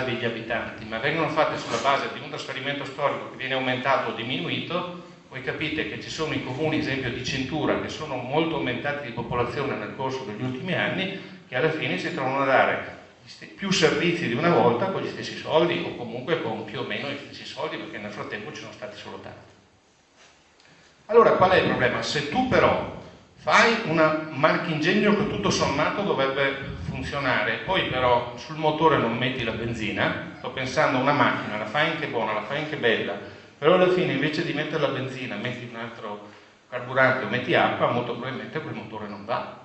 degli abitanti, ma vengono fatte sulla base di un trasferimento storico che viene aumentato o diminuito, voi capite che ci sono i comuni, esempio di cintura, che sono molto aumentati di popolazione nel corso degli ultimi anni, che alla fine si trovano a dare più servizi di una volta con gli stessi soldi, o comunque con più o meno gli stessi soldi, perché nel frattempo ci sono stati solo tanti. Allora qual è il problema? Se tu però fai un marchingegno che tutto sommato dovrebbe funzionare, poi però sul motore non metti la benzina, sto pensando a una macchina, la fai anche buona, la fai anche bella, però alla fine invece di mettere la benzina metti un altro carburante o metti acqua, molto probabilmente quel motore non va.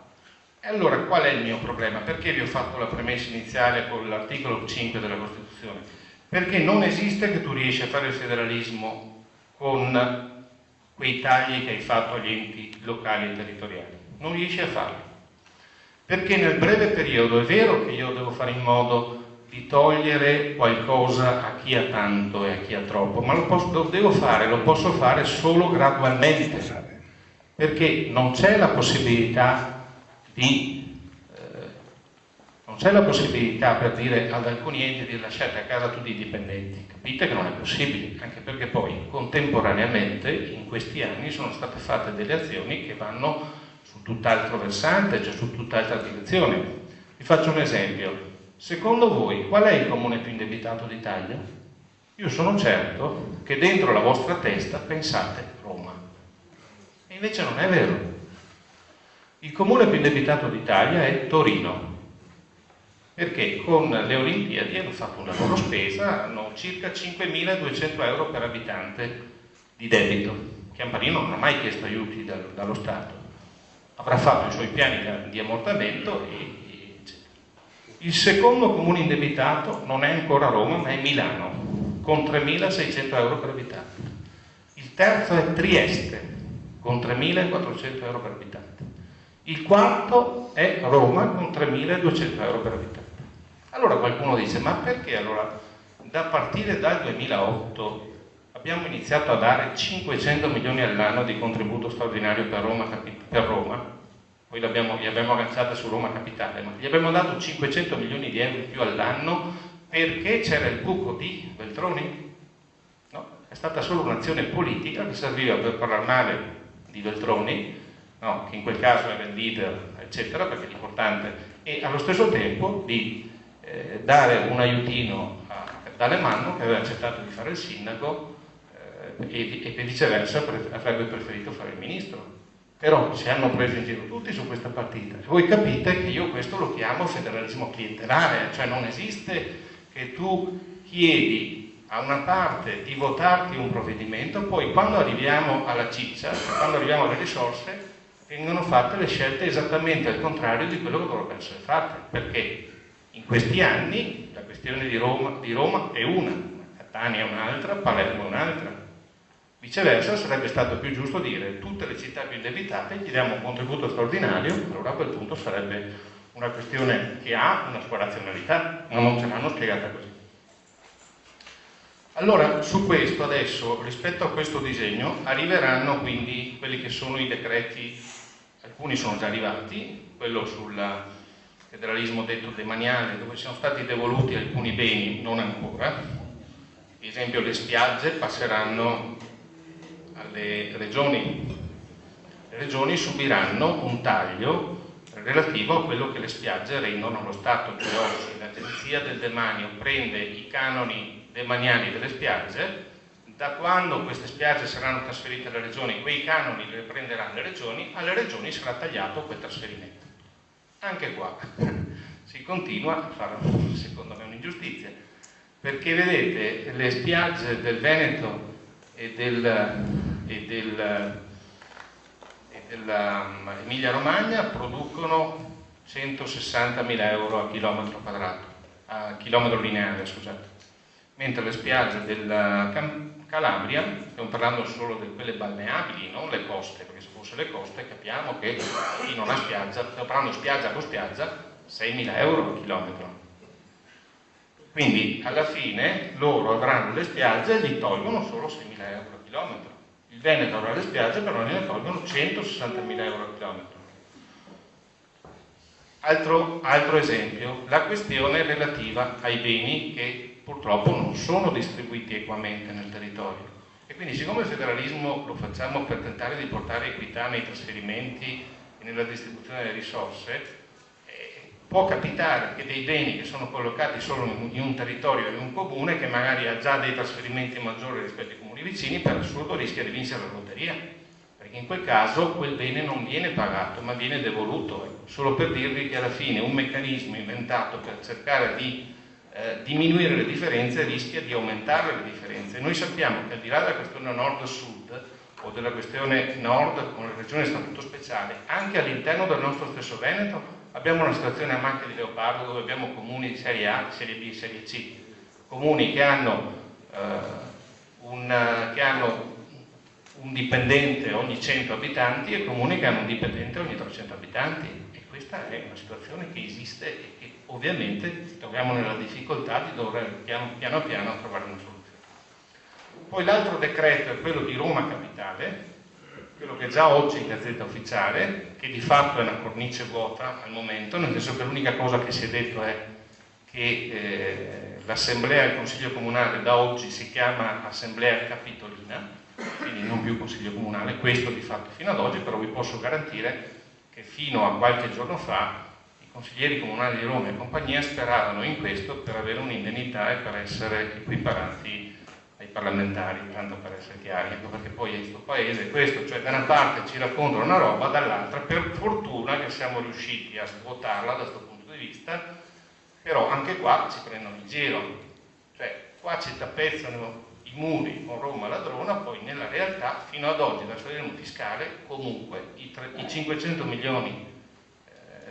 E allora qual è il mio problema? Perché vi ho fatto la premessa iniziale con l'articolo 5 della Costituzione? Perché non esiste che tu riesci a fare il federalismo con quei tagli che hai fatto agli enti locali e territoriali. Non riesci a farlo. Perché nel breve periodo è vero che io devo fare in modo di togliere qualcosa a chi ha tanto e a chi ha troppo, ma lo posso fare solo gradualmente, perché non c'è la possibilità per dire ad alcuni enti di lasciare a casa tutti i dipendenti. Capite che non è possibile, anche perché poi contemporaneamente in questi anni sono state fatte delle azioni che vanno su tutt'altro versante, cioè su tutt'altra direzione. Vi faccio un esempio. Secondo voi qual è il comune più indebitato d'Italia? Io sono certo che dentro la vostra testa pensate Roma. E invece non è vero. Il comune più indebitato d'Italia è Torino, perché con le Olimpiadi hanno fatto una loro spesa, hanno circa 5.200 euro per abitante di debito. Chiamparino non ha mai chiesto aiuti dallo Stato, avrà fatto i suoi piani di ammortamento eccetera. Il secondo comune indebitato non è ancora Roma, ma è Milano, con 3.600 euro per abitante. Il terzo è Trieste, con 3.400 euro per abitante. Il quarto è Roma, con 3.200 euro per abitante. Allora qualcuno dice, ma perché allora da partire dal 2008 abbiamo iniziato a dare 500 milioni all'anno di contributo straordinario per Roma, poi li abbiamo agganciata su Roma Capitale, ma gli abbiamo dato 500 milioni di euro in più all'anno perché c'era il buco di Veltroni? No, è stata solo un'azione politica che serviva per parlare male di Veltroni, no, che in quel caso era il leader, eccetera, perché è l'importante, e allo stesso tempo di dare un aiutino a D'Alemanno, che aveva accettato di fare il sindaco e che viceversa avrebbe preferito fare il ministro. Però ci hanno preso in giro tutti su questa partita. E voi capite che io questo lo chiamo federalismo clientelare, cioè non esiste che tu chiedi a una parte di votarti un provvedimento, poi quando arriviamo alla ciccia, quando arriviamo alle risorse, vengono fatte le scelte esattamente al contrario di quello che dovrebbero essere fatte, perché in questi anni la questione di Roma è una, Catania è un'altra, Palermo è un'altra. Viceversa sarebbe stato più giusto dire tutte le città più indebitate gli diamo un contributo straordinario, allora a quel punto sarebbe una questione che ha una sua razionalità, ma non ce l'hanno spiegata così. Allora su questo adesso, rispetto a questo disegno, arriveranno quindi quelli che sono i decreti, alcuni sono già arrivati, quello sul federalismo detto demaniale, dove sono stati devoluti alcuni beni, non ancora. Ad esempio le spiagge passeranno alle regioni. Le regioni subiranno un taglio relativo a quello che le spiagge rendono allo Stato, cioè oggi l'Agenzia del Demanio prende i canoni demaniali delle spiagge, da quando queste spiagge saranno trasferite alle regioni, quei canoni li prenderanno le regioni, alle regioni sarà tagliato quel trasferimento. Anche qua si continua a fare, secondo me, un'ingiustizia, perché vedete le spiagge del Veneto e dell'Emilia Romagna producono 160.000 euro a chilometro quadrato, a chilometro lineare, scusate, mentre le spiagge della Calabria, stiamo parlando solo di quelle balneabili, non le coste, perché se fosse le coste capiamo che chi non ha spiaggia, stiamo parlando spiaggia con spiaggia, 6.000 euro a chilometro. Quindi alla fine loro avranno le spiagge e gli tolgono solo 6.000 euro a chilometro. Il Veneto avrà le spiagge, però ne tolgono 160.000 euro a chilometro. Altro esempio, la questione relativa ai beni che purtroppo non sono distribuiti equamente nel territorio. E quindi, siccome il federalismo lo facciamo per tentare di portare equità nei trasferimenti e nella distribuzione delle risorse, può capitare che dei beni che sono collocati solo in un territorio, in un comune, che magari ha già dei trasferimenti maggiori rispetto ai comuni vicini, per assurdo rischia di vincere la lotteria, perché in quel caso quel bene non viene pagato ma viene devoluto. Solo per dirvi che alla fine un meccanismo inventato per cercare di diminuire le differenze rischia di aumentare le differenze. Noi sappiamo che al di là della questione nord-sud o della questione nord con le regioni a statuto speciale, anche all'interno del nostro stesso Veneto abbiamo una situazione a macchia di leopardo, dove abbiamo comuni di serie A, serie B, serie C, comuni che hanno un dipendente ogni 100 abitanti e comuni che hanno un dipendente ogni 300 abitanti. E questa è una situazione che esiste e che ovviamente ci troviamo nella difficoltà di dover piano piano trovare una soluzione. Poi l'altro decreto è quello di Roma Capitale, quello che già oggi è in Gazzetta Ufficiale, che di fatto è una cornice vuota al momento, nel senso che l'unica cosa che si è detto è che l'assemblea e il consiglio comunale da oggi si chiama assemblea capitolina, quindi non più consiglio comunale. Questo di fatto fino ad oggi, però vi posso garantire che fino a qualche giorno fa i consiglieri comunali di Roma e compagnia speravano in questo per avere un'indennità e per essere equiparati ai parlamentari, tanto per essere chiari, ecco perché poi questo paese è questo, cioè da una parte ci raccontano una roba, dall'altra per fortuna che siamo riusciti a svuotarla da questo punto di vista, però anche qua ci prendono in giro, cioè qua ci tappezzano i muri con Roma ladrona, poi nella realtà fino ad oggi dal federalismo fiscale comunque i 500 milioni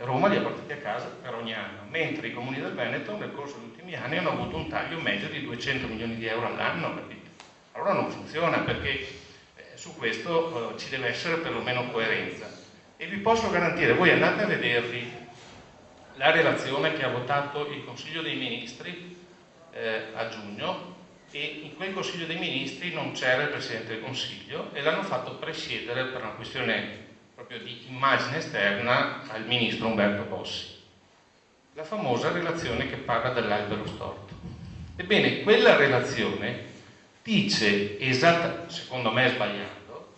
Roma li ha portati a casa per ogni anno, mentre i comuni del Veneto nel corso degli ultimi anni hanno avuto un taglio medio di 200 milioni di euro all'anno, capite? Allora non funziona, perché su questo ci deve essere perlomeno coerenza. E vi posso garantire, voi andate a vedervi la relazione che ha votato il Consiglio dei Ministri a giugno, e in quel Consiglio dei Ministri non c'era il Presidente del Consiglio e l'hanno fatto presiedere per una questione proprio di immagine esterna al ministro Umberto Bossi. La famosa relazione che parla dell'albero storto. Ebbene, quella relazione dice secondo me sbagliando,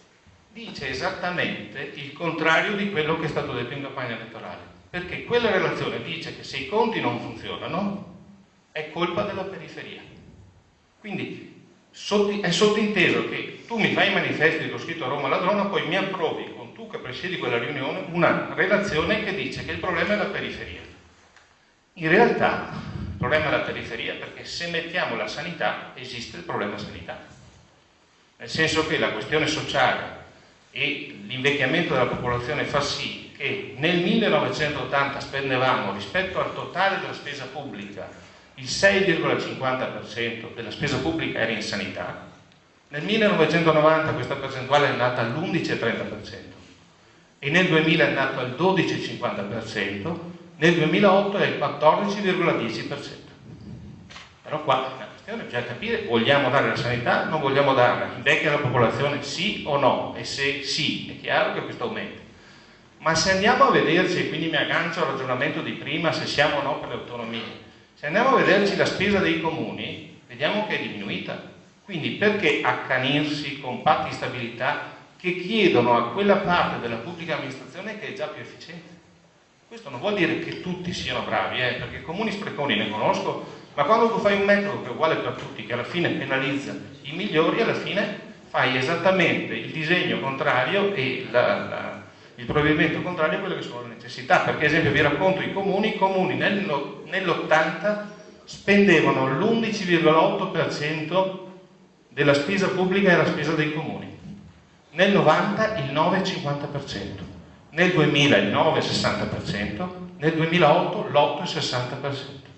dice esattamente il contrario di quello che è stato detto in campagna elettorale, perché quella relazione dice che se i conti non funzionano è colpa della periferia. Quindi è sottinteso che tu mi fai i manifesti che ho scritto a Roma ladrona, poi mi approvi, con tu che presiedi quella riunione, una relazione che dice che il problema è la periferia. In realtà il problema è la periferia, perché se mettiamo la sanità esiste il problema sanità, nel senso che la questione sociale e l'invecchiamento della popolazione fa sì che nel 1980 spendevamo rispetto al totale della spesa pubblica il 6,50% della spesa pubblica era in sanità. Nel 1990 questa percentuale è andata all'11,30% e nel 2000 è andata al 12,50%, nel 2008 è il 14,10%. Però qua la questione bisogna capire: vogliamo dare la sanità, non vogliamo darla? Invecchia la popolazione, sì o no? E se sì, è chiaro che questo aumenta. Ma se andiamo a vederci, e quindi mi aggancio al ragionamento di prima, se siamo o no per le autonomie, se andiamo a vederci la spesa dei comuni, vediamo che è diminuita. Quindi perché accanirsi con patti di stabilità che chiedono a quella parte della pubblica amministrazione che è già più efficiente? Questo non vuol dire che tutti siano bravi, perché comuni spreconi ne conosco, ma quando tu fai un metodo che è uguale per tutti, che alla fine penalizza i migliori, alla fine fai esattamente il disegno contrario e il provvedimento contrario a quelle che sono le necessità. Perché, ad esempio, vi racconto i comuni nell'80 spendevano l'11,8% della spesa pubblica e la spesa dei comuni, nel 90 il 9,50%, nel 2000 il 9,60%, nel 2008 l'8,60%.